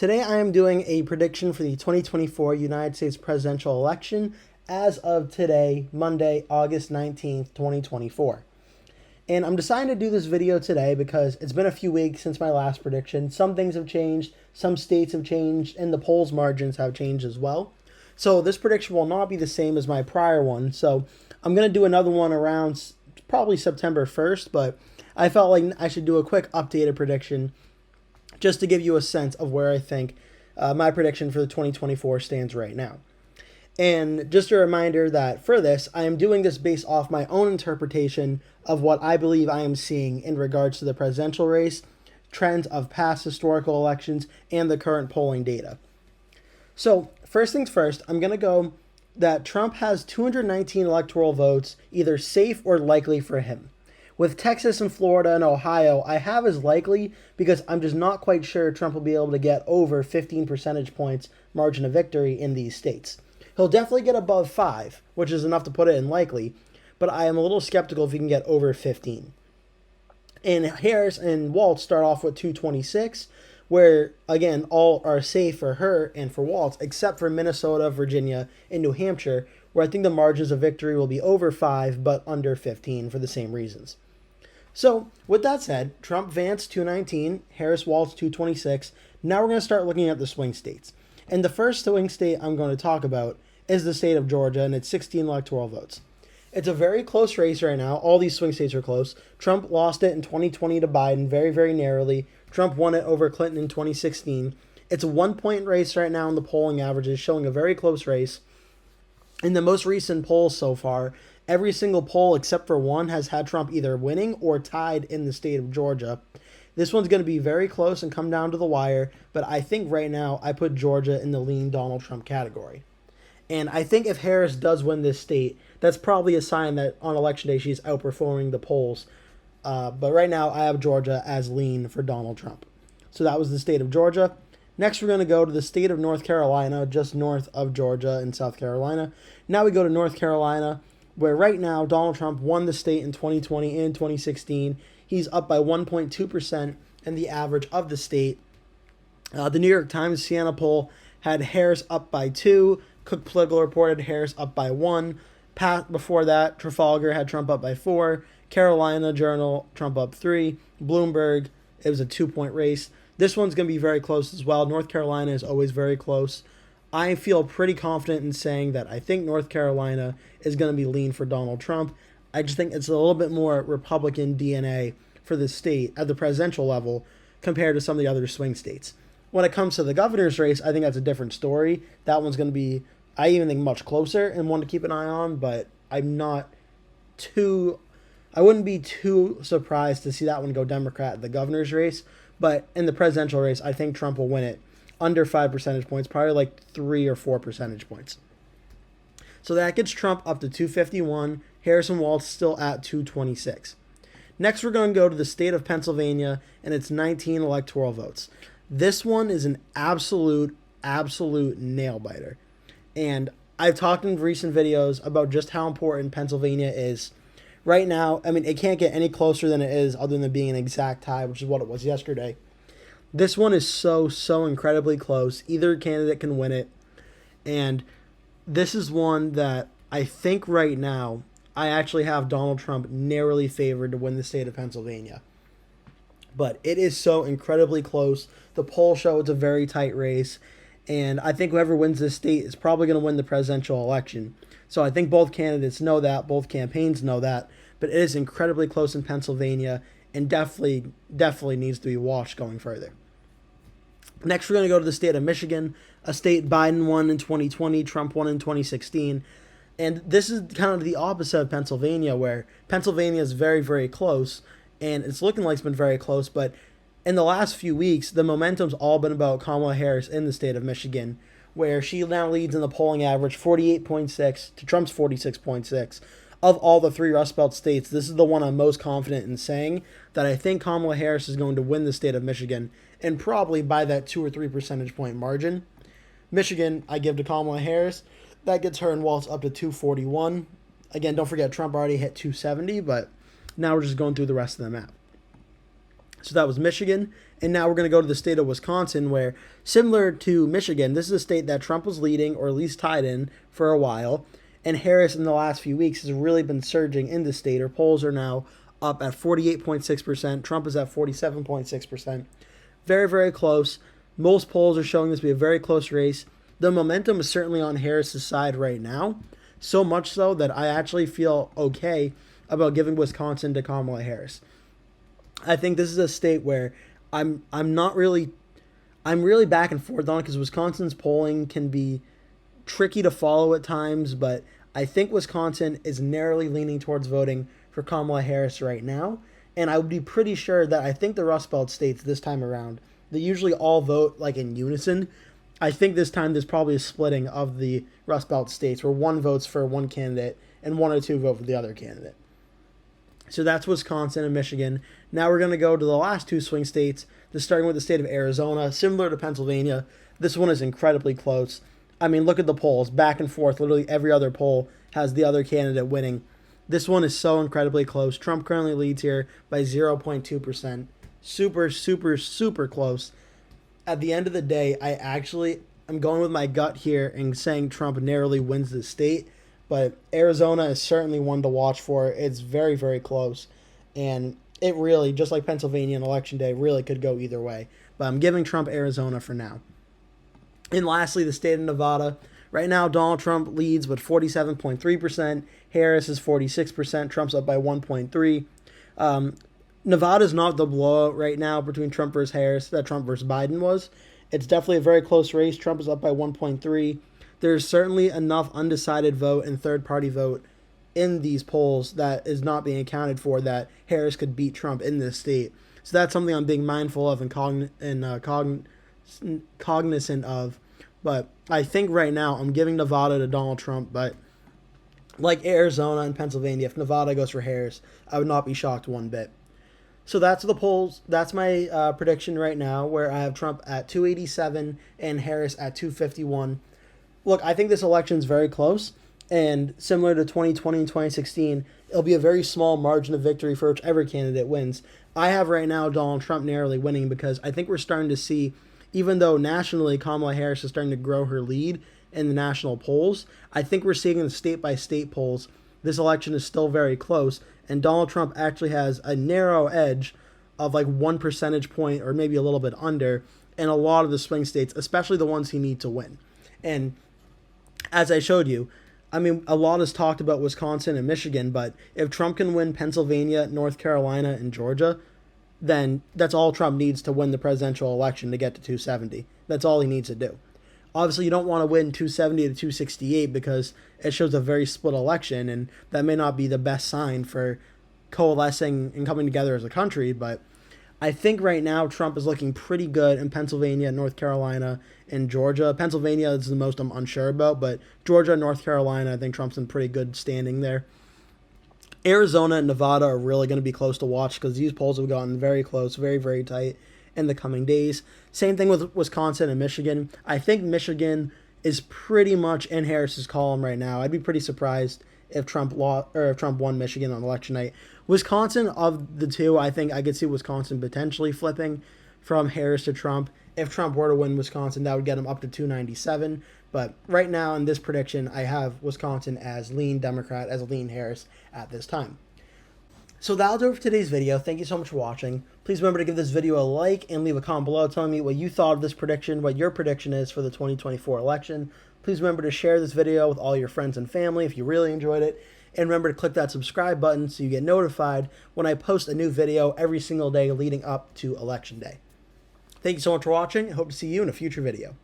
Today I am doing a prediction for the 2024 United States presidential election as of today, Monday, August 19th, 2024. And I'm deciding to do this video today because it's been a few weeks since my last prediction. Some things have changed, some states have changed, and the polls margins have changed as well. So this prediction will not be the same as my prior one. So I'm going to do another one around probably September 1st, but I felt like I should do a quick updated prediction just to give you a sense of where I think my prediction for the 2024 stands right now. And just a reminder that for this, I am doing this based off my own interpretation of what I believe I am seeing in regards to the presidential race, trends of past historical elections, and the current polling data. So first things first, I'm going to go that Trump has 219 electoral votes, either safe or likely for him. With Texas and Florida and Ohio, I have as likely because I'm just not quite sure Trump will be able to get over 15 percentage points margin of victory in these states. He'll definitely get above 5, which is enough to put it in likely, but I am a little skeptical if he can get over 15. And Harris and Walz start off with 226, where, again, all are safe for her and for Walz, except for Minnesota, Virginia, and New Hampshire, where I think the margins of victory will be over 5, but under 15 for the same reasons. So, with that said, Trump Vance 219, Harris Walz 226. Now we're going to start looking at the swing states. And the first swing state I'm going to talk about is the state of Georgia, and it's 16 electoral votes. It's a very close race right now. All these swing states are close. Trump lost it in 2020 to Biden very, very narrowly. Trump won it over Clinton in 2016. It's a 1-point race right now in the polling averages, showing a very close race. In the most recent polls so far, every single poll except for one has had Trump either winning or tied in the state of Georgia. This one's going to be very close and come down to the wire, but I think right now I put Georgia in the lean Donald Trump category. And I think if Harris does win this state, that's probably a sign that on election day she's outperforming the polls. But right now I have Georgia as lean for Donald Trump. So that was the state of Georgia. Next, we're going to go to the state of North Carolina, just north of Georgia and South Carolina. Now we go to North Carolina, where right now Donald Trump won the state in 2020 and 2016. He's up by 1.2% in the average of the state. The New York Times Siena poll had Harris up by 2. Cook Political reported Harris up by 1. Before that, Trafalgar had Trump up by 4. Carolina Journal, Trump up 3. Bloomberg, it was a 2-point race. This one's going to be very close as well. North Carolina is always very close. I feel pretty confident in saying that I think North Carolina is going to be lean for Donald Trump. I just think it's a little bit more Republican DNA for the state at the presidential level compared to some of the other swing states. When it comes to the governor's race, I think that's a different story. That one's going to be, I even think, much closer and one to keep an eye on, but I wouldn't be too surprised to see that one go Democrat at the governor's race. But in the presidential race, I think Trump will win it under 5 percentage points, probably like 3 or 4 percentage points. So that gets Trump up to 251. Harris and Walz still at 226. Next, we're going to go to the state of Pennsylvania, and it's 19 electoral votes. This one is an absolute nail-biter. And I've talked in recent videos about just how important Pennsylvania is. Right now, I mean, it can't get any closer than it is other than being an exact tie, which is what it was yesterday. This one is so incredibly close. Either candidate can win it. And this is one that I think right now I actually have Donald Trump narrowly favored to win the state of Pennsylvania. But it is so incredibly close. The polls show it's a very tight race. And I think whoever wins this state is probably going to win the presidential election. So I think both candidates know that. Both campaigns know that. But it is incredibly close in Pennsylvania and definitely needs to be watched going further. Next, we're going to go to the state of Michigan, a state Biden won in 2020, Trump won in 2016. And this is kind of the opposite of Pennsylvania, where Pennsylvania is very, very close. And it's looking like it's been very close. But in the last few weeks, the momentum's all been about Kamala Harris in the state of Michigan, where she now leads in the polling average 48.6 to Trump's 46.6. Of all the 3 Rust Belt states, this is the one I'm most confident in saying that I think Kamala Harris is going to win the state of Michigan, and probably by that 2 or 3 percentage point margin. Michigan, I give to Kamala Harris. That gets her and Walz up to 241. Again, don't forget Trump already hit 270, but now we're just going through the rest of the map. So that was Michigan. And now we're going to go to the state of Wisconsin, where, similar to Michigan, this is a state that Trump was leading or at least tied in for a while. And Harris in the last few weeks has really been surging in the state. Her polls are now up at 48.6%. Trump is at 47.6%. Very, very close. Most polls are showing this to be a very close race. The momentum is certainly on Harris's side right now. So much so that I actually feel okay about giving Wisconsin to Kamala Harris. I think this is a state where I'm really back and forth on it, because Wisconsin's polling can be tricky to follow at times, but I think Wisconsin is narrowly leaning towards voting for Kamala Harris right now. And I would be pretty sure that I think the Rust Belt states this time around, they usually all vote like in unison. I think this time there's probably a splitting of the Rust Belt states where one votes for one candidate and one or two vote for the other candidate. So that's Wisconsin and Michigan. Now we're going to go to the last two swing states, starting with the state of Arizona. Similar to Pennsylvania, this one is incredibly close. I mean, look at the polls, back and forth. Literally every other poll has the other candidate winning. This one is so incredibly close. Trump currently leads here by 0.2%. Super, super, super close. At the end of the day, I'm going with my gut here and saying Trump narrowly wins the state. But Arizona is certainly one to watch for. It's very, very close. And it really, just like Pennsylvania on Election Day, really could go either way. But I'm giving Trump Arizona for now. And lastly, the state of Nevada. Right now, Donald Trump leads with 47.3%. Harris is 46%. Trump's up by 1.3. Nevada's not the blowout right now between Trump versus Harris that Trump versus Biden was. It's definitely a very close race. Trump is up by 1.3. There's certainly enough undecided vote and third-party vote in these polls that is not being accounted for that Harris could beat Trump in this state. So that's something I'm being mindful of and cognizant of. But I think right now I'm giving Nevada to Donald Trump. But like Arizona and Pennsylvania, if Nevada goes for Harris, I would not be shocked one bit. So that's the polls. That's my prediction right now, where I have Trump at 287 and Harris at 251. Look, I think this election is very close, and similar to 2020 and 2016, it'll be a very small margin of victory for whichever candidate wins. I have right now Donald Trump narrowly winning, because I think we're starting to see, even though nationally Kamala Harris is starting to grow her lead in the national polls, I think we're seeing in the state-by-state polls, this election is still very close, and Donald Trump actually has a narrow edge of like 1 percentage point or maybe a little bit under in a lot of the swing states, especially the ones he needs to win. And as I showed you, I mean, a lot is talked about Wisconsin and Michigan, but if Trump can win Pennsylvania, North Carolina, and Georgia, then that's all Trump needs to win the presidential election to get to 270. That's all he needs to do. Obviously, you don't want to win 270 to 268 because it shows a very split election, and that may not be the best sign for coalescing and coming together as a country, but I think right now Trump is looking pretty good in Pennsylvania, North Carolina, and Georgia. Pennsylvania is the most I'm unsure about, but Georgia and North Carolina, I think Trump's in pretty good standing there. Arizona and Nevada are really going to be close to watch because these polls have gotten very close, very, very tight in the coming days. Same thing with Wisconsin and Michigan. I think Michigan is pretty much in Harris's column right now. I'd be pretty surprised if Trump won Michigan on election night. Wisconsin, of the two, I think I could see Wisconsin potentially flipping from Harris to Trump. If Trump were to win Wisconsin, that would get him up to 297. But right now in this prediction, I have Wisconsin as lean Democrat, as lean Harris at this time. So that'll do it for today's video. Thank you so much for watching. Please remember to give this video a like and leave a comment below telling me what you thought of this prediction, what your prediction is for the 2024 election. Please remember to share this video with all your friends and family if you really enjoyed it. And remember to click that subscribe button so you get notified when I post a new video every single day leading up to Election Day. Thank you so much for watching. I hope to see you in a future video.